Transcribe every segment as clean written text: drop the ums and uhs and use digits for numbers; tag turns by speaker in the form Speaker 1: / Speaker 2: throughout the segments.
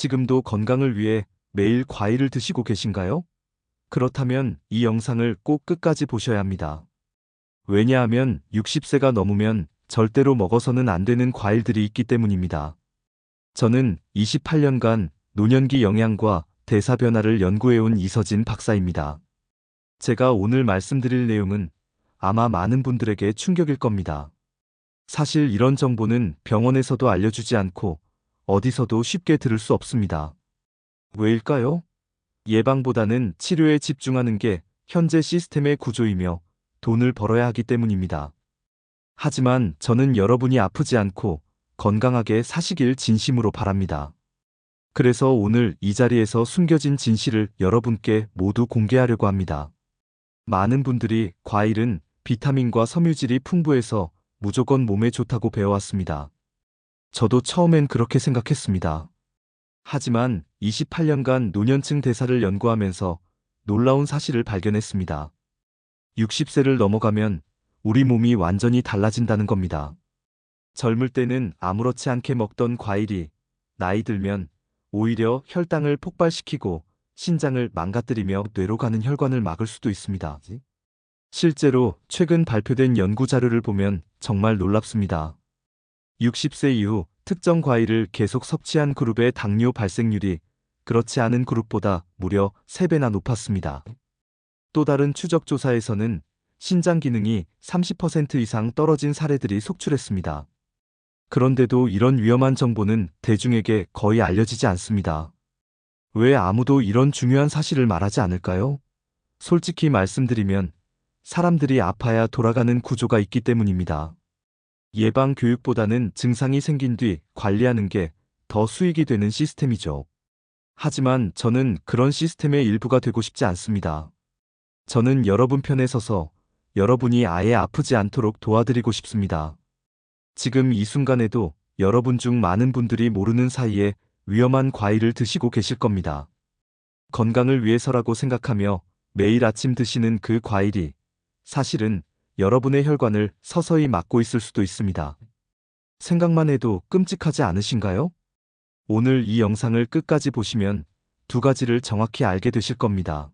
Speaker 1: 지금도 건강을 위해 매일 과일을 드시고 계신가요? 그렇다면 이 영상을 꼭 끝까지 보셔야 합니다. 왜냐하면 60세가 넘으면 절대로 먹어서는 안 되는 과일들이 있기 때문입니다. 저는 28년간 노년기 영양과 대사 변화를 연구해온 이서진 박사입니다. 제가 오늘 말씀드릴 내용은 아마 많은 분들에게 충격일 겁니다. 사실 이런 정보는 병원에서도 알려주지 않고 어디서도 쉽게 들을 수 없습니다. 왜일까요? 예방보다는 치료에 집중하는 게 현재 시스템의 구조이며 돈을 벌어야 하기 때문입니다. 하지만 저는 여러분이 아프지 않고 건강하게 사시길 진심으로 바랍니다. 그래서 오늘 이 자리에서 숨겨진 진실을 여러분께 모두 공개하려고 합니다. 많은 분들이 과일은 비타민과 섬유질이 풍부해서 무조건 몸에 좋다고 배워왔습니다. 저도 처음엔 그렇게 생각했습니다. 하지만 28년간 노년층 대사를 연구하면서 놀라운 사실을 발견했습니다. 60세를 넘어가면 우리 몸이 완전히 달라진다는 겁니다. 젊을 때는 아무렇지 않게 먹던 과일이 나이 들면 오히려 혈당을 폭발시키고 신장을 망가뜨리며 뇌로 가는 혈관을 막을 수도 있습니다. 실제로 최근 발표된 연구 자료를 보면 정말 놀랍습니다. 60세 이후 특정 과일을 계속 섭취한 그룹의 당뇨 발생률이 그렇지 않은 그룹보다 무려 3배나 높았습니다. 또 다른 추적 조사에서는 신장 기능이 30% 이상 떨어진 사례들이 속출했습니다. 그런데도 이런 위험한 정보는 대중에게 거의 알려지지 않습니다. 왜 아무도 이런 중요한 사실을 말하지 않을까요? 솔직히 말씀드리면 사람들이 아파야 돌아가는 구조가 있기 때문입니다. 예방 교육보다는 증상이 생긴 뒤 관리하는 게 더 수익이 되는 시스템이죠. 하지만 저는 그런 시스템의 일부가 되고 싶지 않습니다. 저는 여러분 편에 서서 여러분이 아예 아프지 않도록 도와드리고 싶습니다. 지금 이 순간에도 여러분 중 많은 분들이 모르는 사이에 위험한 과일을 드시고 계실 겁니다. 건강을 위해서라고 생각하며 매일 아침 드시는 그 과일이 사실은 여러분의 혈관을 서서히 막고 있을 수도 있습니다. 생각만 해도 끔찍하지 않으신가요? 오늘 이 영상을 끝까지 보시면 두 가지를 정확히 알게 되실 겁니다.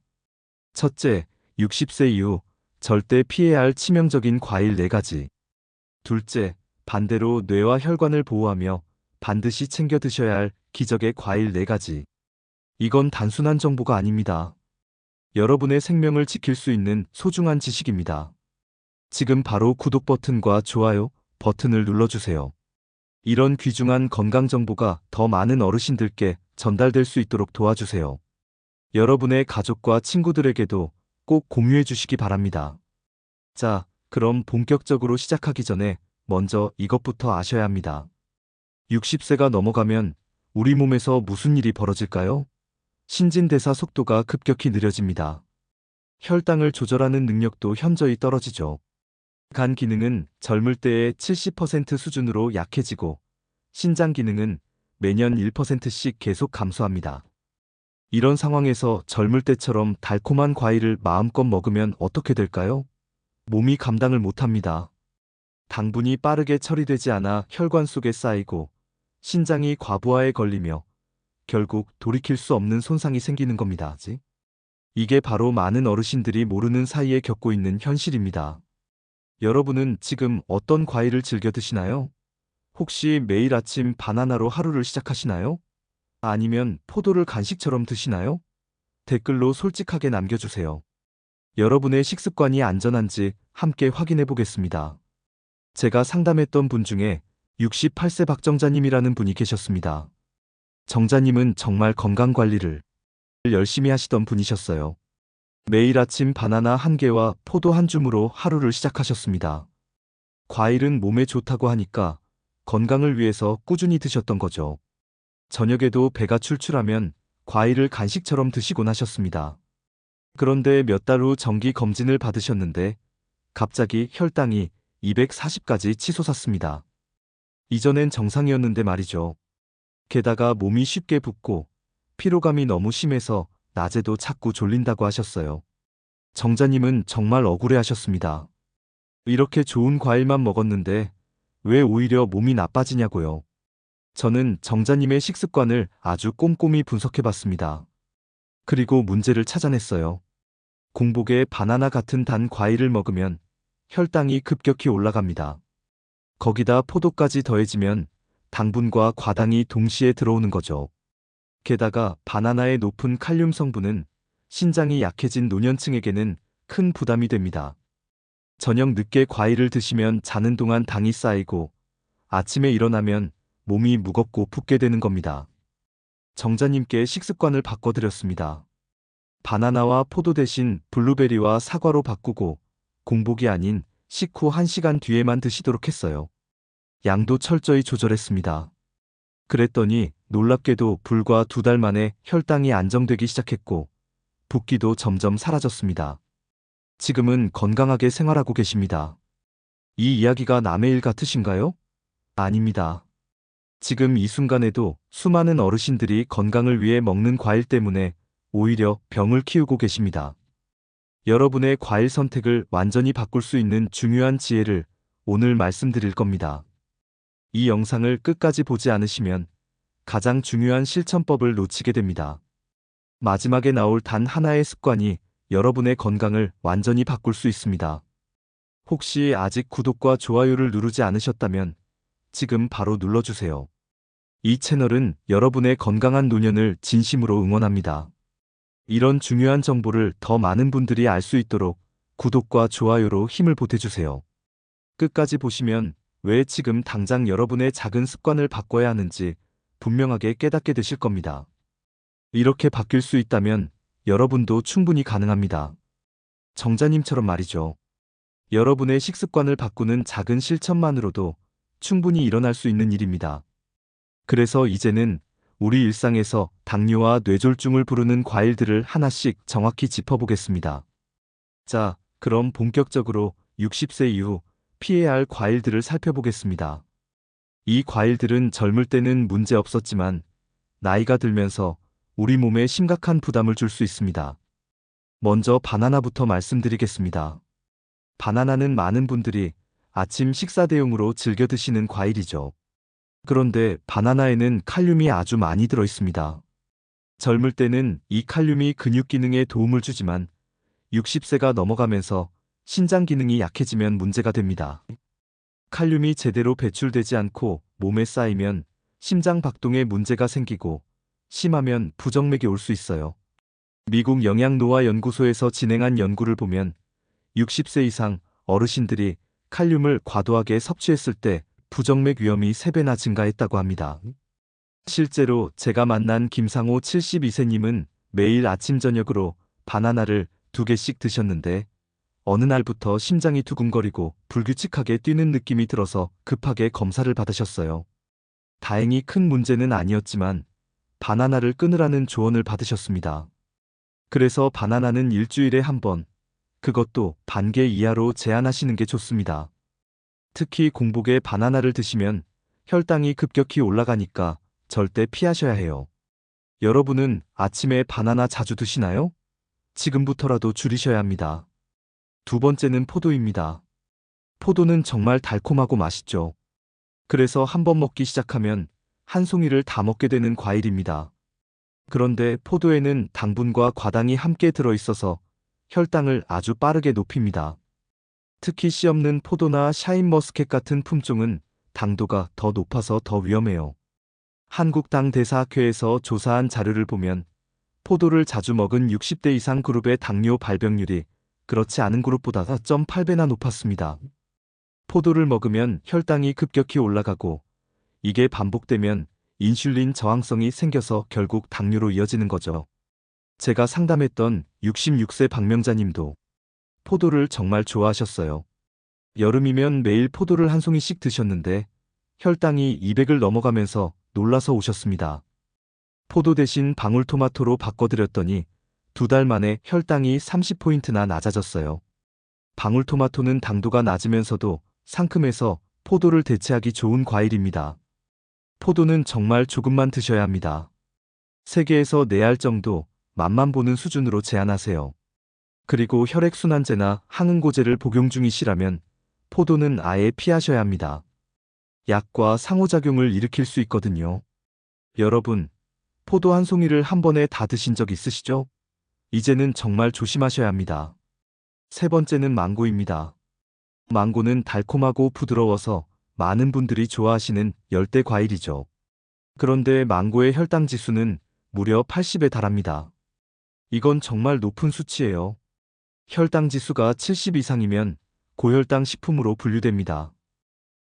Speaker 1: 첫째, 60세 이후 절대 피해야 할 치명적인 과일 4가지. 둘째, 반대로 뇌와 혈관을 보호하며 반드시 챙겨 드셔야 할 기적의 과일 4가지. 이건 단순한 정보가 아닙니다. 여러분의 생명을 지킬 수 있는 소중한 지식입니다. 지금 바로 구독 버튼과 좋아요 버튼을 눌러주세요. 이런 귀중한 건강 정보가 더 많은 어르신들께 전달될 수 있도록 도와주세요. 여러분의 가족과 친구들에게도 꼭 공유해 주시기 바랍니다. 자, 그럼 본격적으로 시작하기 전에 먼저 이것부터 아셔야 합니다. 60세가 넘어가면 우리 몸에서 무슨 일이 벌어질까요? 신진대사 속도가 급격히 느려집니다. 혈당을 조절하는 능력도 현저히 떨어지죠. 간 기능은 젊을 때의 70% 수준으로 약해지고 신장 기능은 매년 1%씩 계속 감소합니다. 이런 상황에서 젊을 때처럼 달콤한 과일을 마음껏 먹으면 어떻게 될까요? 몸이 감당을 못합니다. 당분이 빠르게 처리되지 않아 혈관 속에 쌓이고 신장이 과부하에 걸리며 결국 돌이킬 수 없는 손상이 생기는 겁니다. 이게 바로 많은 어르신들이 모르는 사이에 겪고 있는 현실입니다. 여러분은 지금 어떤 과일을 즐겨 드시나요? 혹시 매일 아침 바나나로 하루를 시작하시나요? 아니면 포도를 간식처럼 드시나요? 댓글로 솔직하게 남겨주세요. 여러분의 식습관이 안전한지 함께 확인해 보겠습니다. 제가 상담했던 분 중에 68세 박정자님이라는 분이 계셨습니다. 정자님은 정말 건강관리를 열심히 하시던 분이셨어요. 매일 아침 바나나 1개와 포도 1줌으로 하루를 시작하셨습니다. 과일은 몸에 좋다고 하니까 건강을 위해서 꾸준히 드셨던 거죠. 저녁에도 배가 출출하면 과일을 간식처럼 드시곤 하셨습니다. 그런데 몇 달 후 정기 검진을 받으셨는데 갑자기 혈당이 240까지 치솟았습니다. 이전엔 정상이었는데 말이죠. 게다가 몸이 쉽게 붓고 피로감이 너무 심해서 낮에도 자꾸 졸린다고 하셨어요. 정자님은 정말 억울해하셨습니다. 이렇게 좋은 과일만 먹었는데 왜 오히려 몸이 나빠지냐고요. 저는 정자님의 식습관을 아주 꼼꼼히 분석해봤습니다. 그리고 문제를 찾아냈어요. 공복에 바나나 같은 단 과일을 먹으면 혈당이 급격히 올라갑니다. 거기다 포도까지 더해지면 당분과 과당이 동시에 들어오는 거죠. 게다가 바나나의 높은 칼륨 성분은 신장이 약해진 노년층에게는 큰 부담이 됩니다. 저녁 늦게 과일을 드시면 자는 동안 당이 쌓이고 아침에 일어나면 몸이 무겁고 붓게 되는 겁니다. 정자님께 식습관을 바꿔드렸습니다. 바나나와 포도 대신 블루베리와 사과로 바꾸고 공복이 아닌 식후 1시간 뒤에만 드시도록 했어요. 양도 철저히 조절했습니다. 그랬더니 놀랍게도 불과 2달 만에 혈당이 안정되기 시작했고 붓기도 점점 사라졌습니다. 지금은 건강하게 생활하고 계십니다. 이 이야기가 남의 일 같으신가요? 아닙니다. 지금 이 순간에도 수많은 어르신들이 건강을 위해 먹는 과일 때문에 오히려 병을 키우고 계십니다. 여러분의 과일 선택을 완전히 바꿀 수 있는 중요한 지혜를 오늘 말씀드릴 겁니다. 이 영상을 끝까지 보지 않으시면 가장 중요한 실천법을 놓치게 됩니다. 마지막에 나올 단 하나의 습관이 여러분의 건강을 완전히 바꿀 수 있습니다. 혹시 아직 구독과 좋아요를 누르지 않으셨다면 지금 바로 눌러주세요. 이 채널은 여러분의 건강한 노년을 진심으로 응원합니다. 이런 중요한 정보를 더 많은 분들이 알 수 있도록 구독과 좋아요로 힘을 보태주세요. 끝까지 보시면 왜 지금 당장 여러분의 작은 습관을 바꿔야 하는지 분명하게 깨닫게 되실 겁니다. 이렇게 바뀔 수 있다면 여러분도 충분히 가능합니다. 정자님처럼 말이죠. 여러분의 식습관을 바꾸는 작은 실천만으로도 충분히 일어날 수 있는 일입니다. 그래서 이제는 우리 일상에서 당뇨와 뇌졸중을 부르는 과일들을 하나씩 정확히 짚어보겠습니다. 자, 그럼 본격적으로 60세 이후 피해야 할 과일들을 살펴보겠습니다. 이 과일들은 젊을 때는 문제 없었지만 나이가 들면서 우리 몸에 심각한 부담을 줄 수 있습니다. 먼저 바나나부터 말씀드리겠습니다. 바나나는 많은 분들이 아침 식사 대용으로 즐겨 드시는 과일이죠. 그런데 바나나에는 칼륨이 아주 많이 들어 있습니다. 젊을 때는 이 칼륨이 근육 기능에 도움을 주지만 60세가 넘어가면서 신장 기능이 약해지면 문제가 됩니다. 칼륨이 제대로 배출되지 않고 몸에 쌓이면 심장 박동에 문제가 생기고 심하면 부정맥이 올 수 있어요. 미국 영양노화 연구소에서 진행한 연구를 보면 60세 이상 어르신들이 칼륨을 과도하게 섭취했을 때 부정맥 위험이 3배나 증가했다고 합니다. 실제로 제가 만난 김상호 72세님은 매일 아침 저녁으로 바나나를 2개씩 드셨는데 어느 날부터 심장이 두근거리고 불규칙하게 뛰는 느낌이 들어서 급하게 검사를 받으셨어요. 다행히 큰 문제는 아니었지만 바나나를 끊으라는 조언을 받으셨습니다. 그래서 바나나는 일주일에 1번, 그것도 반 개 이하로 제한하시는 게 좋습니다. 특히 공복에 바나나를 드시면 혈당이 급격히 올라가니까 절대 피하셔야 해요. 여러분은 아침에 바나나 자주 드시나요? 지금부터라도 줄이셔야 합니다. 두 번째는 포도입니다. 포도는 정말 달콤하고 맛있죠. 그래서 한번 먹기 시작하면 한 송이를 다 먹게 되는 과일입니다. 그런데 포도에는 당분과 과당이 함께 들어있어서 혈당을 아주 빠르게 높입니다. 특히 씨 없는 포도나 샤인머스켓 같은 품종은 당도가 더 높아서 더 위험해요. 한국당대사학회에서 조사한 자료를 보면 포도를 자주 먹은 60대 이상 그룹의 당뇨 발병률이 그렇지 않은 그룹보다 4.8배나 높았습니다. 포도를 먹으면 혈당이 급격히 올라가고 이게 반복되면 인슐린 저항성이 생겨서 결국 당뇨로 이어지는 거죠. 제가 상담했던 66세 박명자님도 포도를 정말 좋아하셨어요. 여름이면 매일 포도를 한 송이씩 드셨는데 혈당이 200을 넘어가면서 놀라서 오셨습니다. 포도 대신 방울토마토로 바꿔드렸더니 2달 만에 혈당이 30포인트나 낮아졌어요. 방울토마토는 당도가 낮으면서도 상큼해서 포도를 대체하기 좋은 과일입니다. 포도는 정말 조금만 드셔야 합니다. 3개에서 4알 정도 맛만 보는 수준으로 제한하세요. 그리고 혈액순환제나 항응고제를 복용 중이시라면 포도는 아예 피하셔야 합니다. 약과 상호작용을 일으킬 수 있거든요. 여러분, 포도 한 송이를 한 번에 다 드신 적 있으시죠? 이제는 정말 조심하셔야 합니다. 세 번째는 망고입니다. 망고는 달콤하고 부드러워서 많은 분들이 좋아하시는 열대 과일이죠. 그런데 망고의 혈당 지수는 무려 80에 달합니다. 이건 정말 높은 수치예요. 혈당 지수가 70 이상이면 고혈당 식품으로 분류됩니다.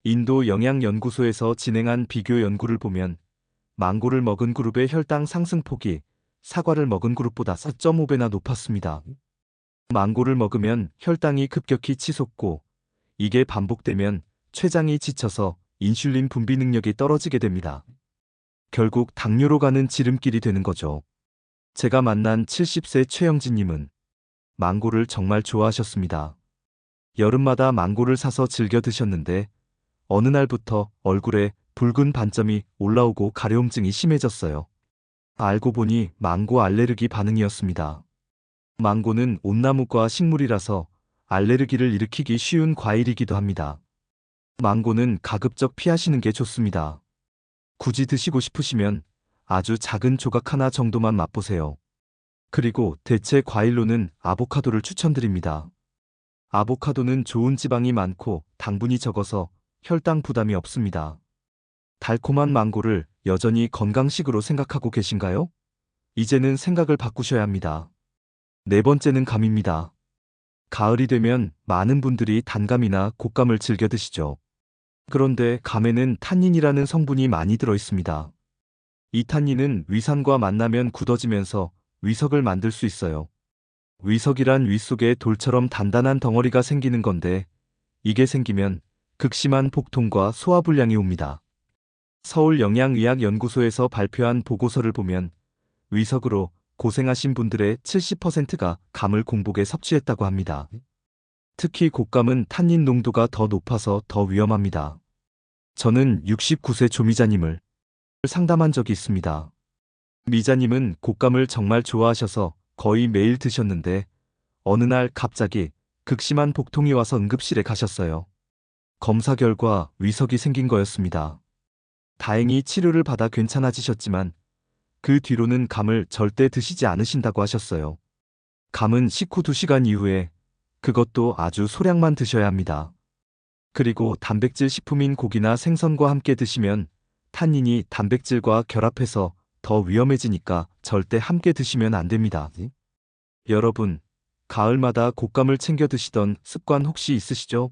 Speaker 1: 인도 영양연구소에서 진행한 비교 연구를 보면 망고를 먹은 그룹의 혈당 상승폭이 사과를 먹은 그룹보다 4.5배나 높았습니다. 망고를 먹으면 혈당이 급격히 치솟고 이게 반복되면 췌장이 지쳐서 인슐린 분비 능력이 떨어지게 됩니다. 결국 당뇨로 가는 지름길이 되는 거죠. 제가 만난 70세 최영진님은 망고를 정말 좋아하셨습니다. 여름마다 망고를 사서 즐겨 드셨는데 어느 날부터 얼굴에 붉은 반점이 올라오고 가려움증이 심해졌어요. 알고 보니 망고 알레르기 반응이었습니다. 망고는 온나무과 식물이라서 알레르기를 일으키기 쉬운 과일이기도 합니다. 망고는 가급적 피하시는 게 좋습니다. 굳이 드시고 싶으시면 아주 작은 조각 하나 정도만 맛보세요. 그리고 대체 과일로는 아보카도를 추천드립니다. 아보카도는 좋은 지방이 많고 당분이 적어서 혈당 부담이 없습니다. 달콤한 망고를 여전히 건강식으로 생각하고 계신가요? 이제는 생각을 바꾸셔야 합니다. 네 번째는 감입니다. 가을이 되면 많은 분들이 단감이나 곶감을 즐겨 드시죠. 그런데 감에는 탄닌이라는 성분이 많이 들어 있습니다. 이 탄닌은 위산과 만나면 굳어지면서 위석을 만들 수 있어요. 위석이란 위 속에 돌처럼 단단한 덩어리가 생기는 건데 이게 생기면 극심한 복통과 소화불량이 옵니다. 서울영양의학연구소에서 발표한 보고서를 보면 위석으로 고생하신 분들의 70%가 감을 공복에 섭취했다고 합니다. 특히 곶감은 탄닌 농도가 더 높아서 더 위험합니다. 저는 69세 조미자님을 상담한 적이 있습니다. 미자님은 곶감을 정말 좋아하셔서 거의 매일 드셨는데 어느 날 갑자기 극심한 복통이 와서 응급실에 가셨어요. 검사 결과 위석이 생긴 거였습니다. 다행히 치료를 받아 괜찮아지셨지만 그 뒤로는 감을 절대 드시지 않으신다고 하셨어요. 감은 식후 2시간 이후에 그것도 아주 소량만 드셔야 합니다. 그리고 단백질 식품인 고기나 생선과 함께 드시면 탄닌이 단백질과 결합해서 더 위험해지니까 절대 함께 드시면 안 됩니다. 여러분, 가을마다 곶감을 챙겨 드시던 습관 혹시 있으시죠?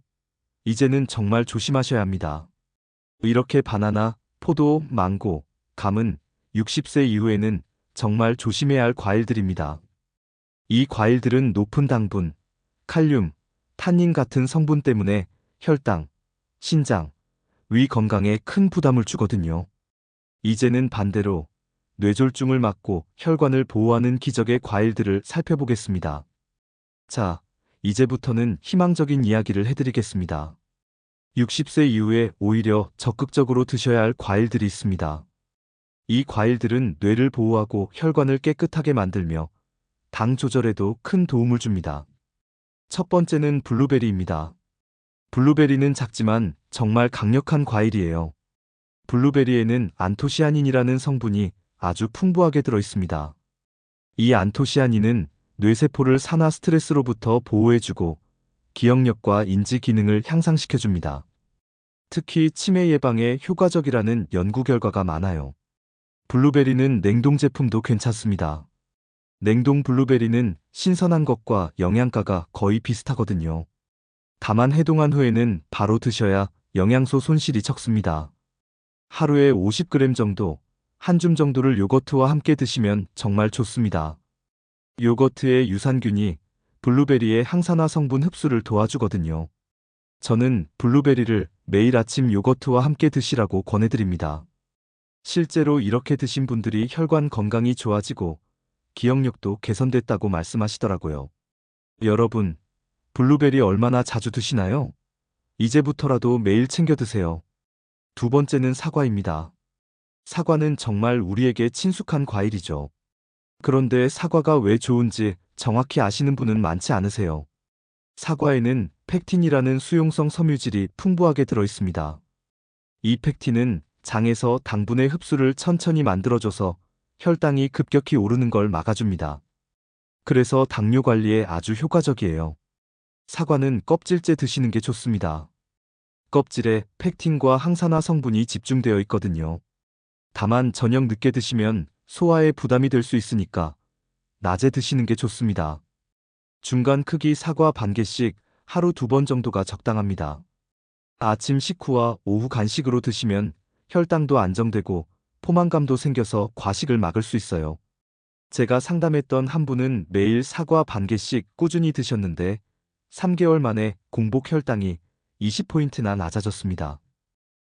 Speaker 1: 이제는 정말 조심하셔야 합니다. 이렇게 바나나, 포도, 망고, 감은 60세 이후에는 정말 조심해야 할 과일들입니다. 이 과일들은 높은 당분, 칼륨, 탄닌 같은 성분 때문에 혈당, 신장, 위 건강에 큰 부담을 주거든요. 이제는 반대로 뇌졸중을 막고 혈관을 보호하는 기적의 과일들을 살펴보겠습니다. 자, 이제부터는 희망적인 이야기를 해드리겠습니다. 60세 이후에 오히려 적극적으로 드셔야 할 과일들이 있습니다. 이 과일들은 뇌를 보호하고 혈관을 깨끗하게 만들며 당 조절에도 큰 도움을 줍니다. 첫 번째는 블루베리입니다. 블루베리는 작지만 정말 강력한 과일이에요. 블루베리에는 안토시아닌이라는 성분이 아주 풍부하게 들어 있습니다. 이 안토시아닌은 뇌세포를 산화 스트레스로부터 보호해주고 기억력과 인지 기능을 향상시켜줍니다. 특히 치매 예방에 효과적이라는 연구 결과가 많아요. 블루베리는 냉동 제품도 괜찮습니다. 냉동 블루베리는 신선한 것과 영양가가 거의 비슷하거든요. 다만 해동한 후에는 바로 드셔야 영양소 손실이 적습니다. 하루에 50g 정도, 한 줌 정도를 요거트와 함께 드시면 정말 좋습니다. 요거트의 유산균이 블루베리의 항산화 성분 흡수를 도와주거든요. 저는 블루베리를 매일 아침 요거트와 함께 드시라고 권해드립니다. 실제로 이렇게 드신 분들이 혈관 건강이 좋아지고 기억력도 개선됐다고 말씀하시더라고요. 여러분, 블루베리 얼마나 자주 드시나요? 이제부터라도 매일 챙겨 드세요. 두 번째는 사과입니다. 사과는 정말 우리에게 친숙한 과일이죠. 그런데 사과가 왜 좋은지 정확히 아시는 분은 많지 않으세요. 사과에는 펙틴이라는 수용성 섬유질이 풍부하게 들어 있습니다. 이 팩틴은 장에서 당분의 흡수를 천천히 만들어줘서 혈당이 급격히 오르는 걸 막아줍니다. 그래서 당뇨 관리에 아주 효과적이에요. 사과는 껍질째 드시는 게 좋습니다. 껍질에 팩틴과 항산화 성분이 집중되어 있거든요. 다만 저녁 늦게 드시면 소화에 부담이 될 수 있으니까 낮에 드시는 게 좋습니다. 중간 크기 사과 반 개씩 하루 2번 정도가 적당합니다. 아침 식후와 오후 간식으로 드시면 혈당도 안정되고 포만감도 생겨서 과식을 막을 수 있어요. 제가 상담했던 한 분은 매일 사과 반 개씩 꾸준히 드셨는데 3개월 만에 공복 혈당이 20포인트나 낮아졌습니다.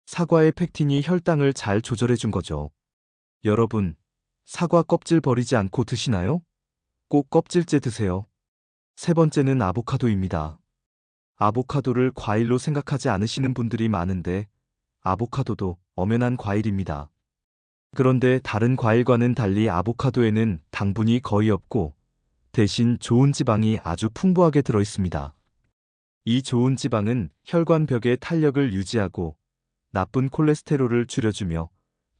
Speaker 1: 사과의 팩틴이 혈당을 잘 조절해 준 거죠. 여러분, 사과 껍질 버리지 않고 드시나요? 꼭 껍질째 드세요. 세 번째는 아보카도입니다. 아보카도를 과일로 생각하지 않으시는 분들이 많은데 아보카도도 엄연한 과일입니다. 그런데 다른 과일과는 달리 아보카도에는 당분이 거의 없고 대신 좋은 지방이 아주 풍부하게 들어 있습니다. 이 좋은 지방은 혈관벽의 탄력을 유지하고 나쁜 콜레스테롤을 줄여주며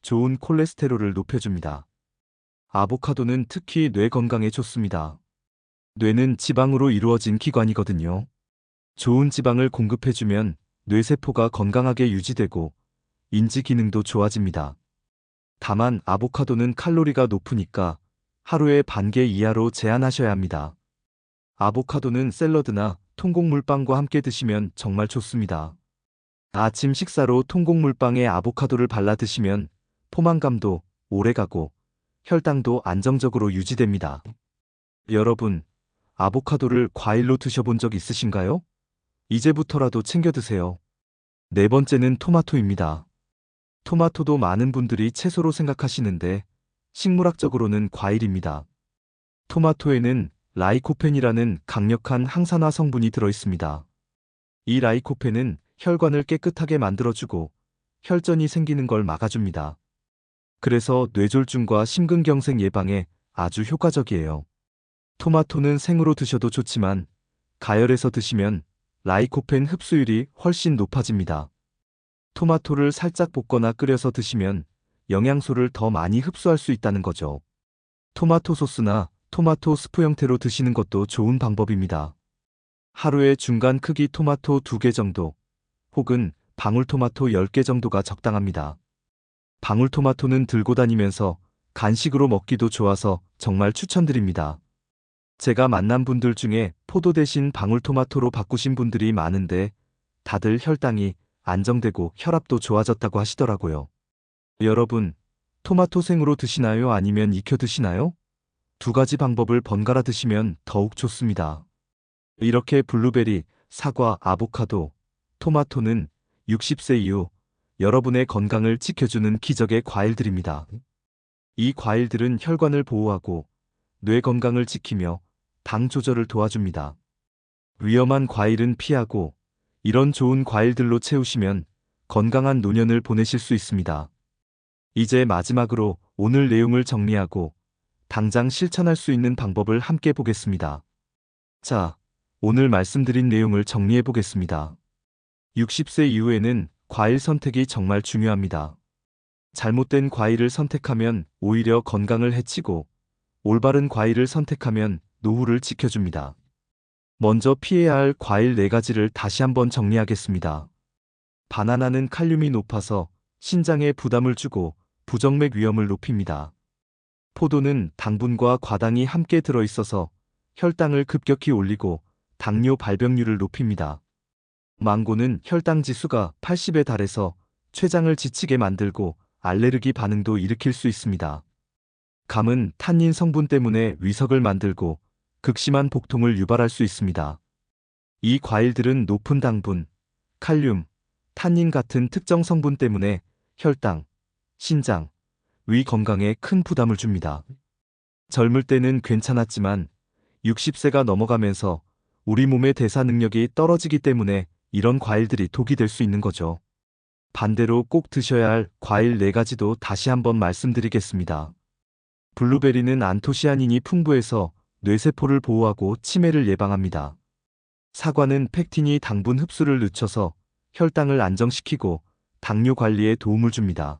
Speaker 1: 좋은 콜레스테롤을 높여줍니다. 아보카도는 특히 뇌 건강에 좋습니다. 뇌는 지방으로 이루어진 기관이거든요. 좋은 지방을 공급해주면 뇌세포가 건강하게 유지되고 인지 기능도 좋아집니다. 다만 아보카도는 칼로리가 높으니까 하루에 반 개 이하로 제한하셔야 합니다. 아보카도는 샐러드나 통곡물빵과 함께 드시면 정말 좋습니다. 아침 식사로 통곡물빵에 아보카도를 발라 드시면 포만감도 오래가고 혈당도 안정적으로 유지됩니다. 여러분, 아보카도를 과일로 드셔본 적 있으신가요? 이제부터라도 챙겨 드세요. 네 번째는 토마토입니다. 토마토도 많은 분들이 채소로 생각하시는데 식물학적으로는 과일입니다. 토마토에는 라이코펜이라는 강력한 항산화 성분이 들어 있습니다. 이 라이코펜은 혈관을 깨끗하게 만들어주고 혈전이 생기는 걸 막아줍니다. 그래서 뇌졸중과 심근경색 예방에 아주 효과적이에요. 토마토는 생으로 드셔도 좋지만 가열해서 드시면 라이코펜 흡수율이 훨씬 높아집니다. 토마토를 살짝 볶거나 끓여서 드시면 영양소를 더 많이 흡수할 수 있다는 거죠. 토마토 소스나 토마토 스프 형태로 드시는 것도 좋은 방법입니다. 하루에 중간 크기 토마토 2개 정도 혹은 방울토마토 10개 정도가 적당합니다. 방울토마토는 들고 다니면서 간식으로 먹기도 좋아서 정말 추천드립니다. 제가 만난 분들 중에 포도 대신 방울토마토로 바꾸신 분들이 많은데 다들 혈당이 안정되고 혈압도 좋아졌다고 하시더라고요. 여러분, 토마토 생으로 드시나요? 아니면 익혀 드시나요? 2가지 방법을 번갈아 드시면 더욱 좋습니다. 이렇게 블루베리, 사과, 아보카도, 토마토는 60세 이후 여러분의 건강을 지켜주는 기적의 과일들입니다. 이 과일들은 혈관을 보호하고 뇌 건강을 지키며 당 조절을 도와줍니다. 위험한 과일은 피하고 이런 좋은 과일들로 채우시면 건강한 노년을 보내실 수 있습니다. 이제 마지막으로 오늘 내용을 정리하고 당장 실천할 수 있는 방법을 함께 보겠습니다. 자, 오늘 말씀드린 내용을 정리해 보겠습니다. 60세 이후에는 과일 선택이 정말 중요합니다. 잘못된 과일을 선택하면 오히려 건강을 해치고 올바른 과일을 선택하면 노후를 지켜줍니다. 먼저 피해야 할 과일 4가지를 다시 한번 정리하겠습니다. 바나나는 칼륨이 높아서 신장에 부담을 주고 부정맥 위험을 높입니다. 포도는 당분과 과당이 함께 들어있어서 혈당을 급격히 올리고 당뇨 발병률을 높입니다. 망고는 혈당 지수가 80에 달해서 췌장을 지치게 만들고 알레르기 반응도 일으킬 수 있습니다. 감은 탄닌 성분 때문에 위석을 만들고 극심한 복통을 유발할 수 있습니다. 이 과일들은 높은 당분, 칼륨, 탄닌 같은 특정 성분 때문에 혈당, 신장, 위 건강에 큰 부담을 줍니다. 젊을 때는 괜찮았지만 60세가 넘어가면서 우리 몸의 대사 능력이 떨어지기 때문에 이런 과일들이 독이 될 수 있는 거죠. 반대로 꼭 드셔야 할 과일 4가지도 다시 한번 말씀드리겠습니다. 블루베리는 안토시아닌이 풍부해서 뇌세포를 보호하고 치매를 예방합니다. 사과는 팩틴이 당분 흡수를 늦춰서 혈당을 안정시키고 당뇨 관리에 도움을 줍니다.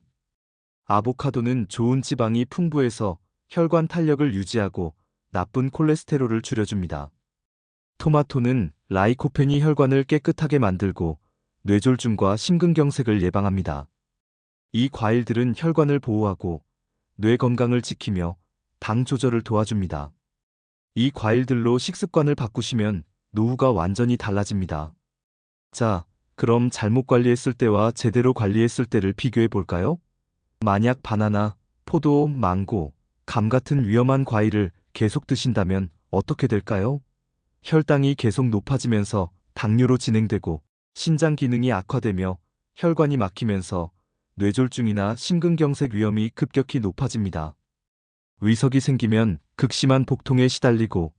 Speaker 1: 아보카도는 좋은 지방이 풍부해서 혈관 탄력을 유지하고 나쁜 콜레스테롤을 줄여줍니다. 토마토는 라이코펜이 혈관을 깨끗하게 만들고 뇌졸중과 심근경색을 예방합니다. 이 과일들은 혈관을 보호하고 뇌 건강을 지키며 당 조절을 도와줍니다. 이 과일들로 식습관을 바꾸시면 노후가 완전히 달라집니다. 자, 그럼 잘못 관리했을 때와 제대로 관리했을 때를 비교해 볼까요? 만약 바나나, 포도, 망고, 감 같은 위험한 과일을 계속 드신다면 어떻게 될까요? 혈당이 계속 높아지면서 당뇨로 진행되고 신장 기능이 악화되며 혈관이 막히면서 뇌졸중이나 심근경색 위험이 급격히 높아집니다. 위석이 생기면 극심한 복통에 시달리고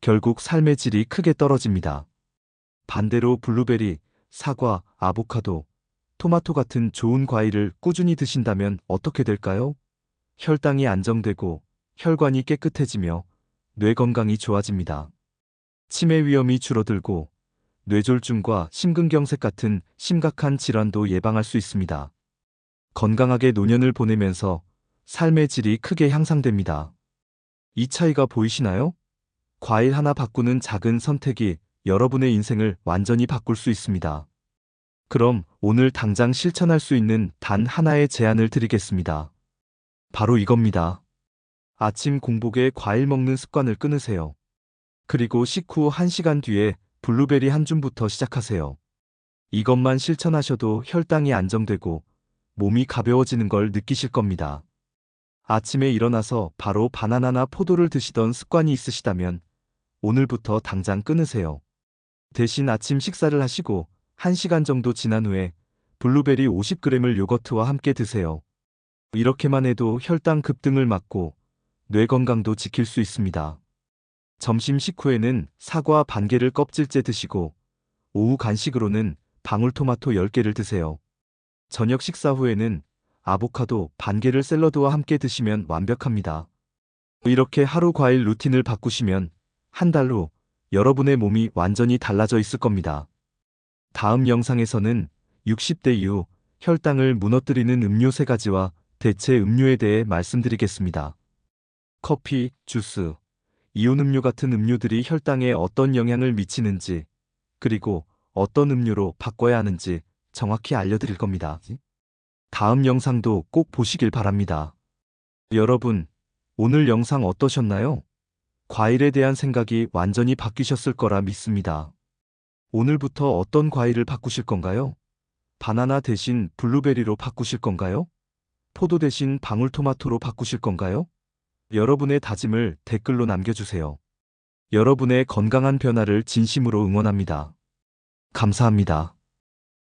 Speaker 1: 결국 삶의 질이 크게 떨어집니다. 반대로 블루베리, 사과, 아보카도, 토마토 같은 좋은 과일을 꾸준히 드신다면 어떻게 될까요? 혈당이 안정되고 혈관이 깨끗해지며 뇌 건강이 좋아집니다. 치매 위험이 줄어들고 뇌졸중과 심근경색 같은 심각한 질환도 예방할 수 있습니다. 건강하게 노년을 보내면서 삶의 질이 크게 향상됩니다. 이 차이가 보이시나요? 과일 하나 바꾸는 작은 선택이 여러분의 인생을 완전히 바꿀 수 있습니다. 그럼 오늘 당장 실천할 수 있는 단 하나의 제안을 드리겠습니다. 바로 이겁니다. 아침 공복에 과일 먹는 습관을 끊으세요. 그리고 식후 1시간 뒤에 블루베리 한 줌부터 시작하세요. 이것만 실천하셔도 혈당이 안정되고 몸이 가벼워지는 걸 느끼실 겁니다. 아침에 일어나서 바로 바나나나 포도를 드시던 습관이 있으시다면 오늘부터 당장 끊으세요. 대신 아침 식사를 하시고 1시간 정도 지난 후에 블루베리 50g을 요거트와 함께 드세요. 이렇게만 해도 혈당 급등을 막고 뇌 건강도 지킬 수 있습니다. 점심 식후에는 사과 반 개를 껍질째 드시고 오후 간식으로는 방울토마토 10개를 드세요. 저녁 식사 후에는 아보카도 반 개를 샐러드와 함께 드시면 완벽합니다. 이렇게 하루 과일 루틴을 바꾸시면 한 달 후 여러분의 몸이 완전히 달라져 있을 겁니다. 다음 영상에서는 60대 이후 혈당을 무너뜨리는 음료 3가지와 대체 음료에 대해 말씀드리겠습니다. 커피, 주스, 이온 음료 같은 음료들이 혈당에 어떤 영향을 미치는지, 그리고 어떤 음료로 바꿔야 하는지 정확히 알려드릴 겁니다. 다음 영상도 꼭 보시길 바랍니다. 여러분, 오늘 영상 어떠셨나요? 과일에 대한 생각이 완전히 바뀌셨을 거라 믿습니다. 오늘부터 어떤 과일을 바꾸실 건가요? 바나나 대신 블루베리로 바꾸실 건가요? 포도 대신 방울토마토로 바꾸실 건가요? 여러분의 다짐을 댓글로 남겨주세요. 여러분의 건강한 변화를 진심으로 응원합니다. 감사합니다.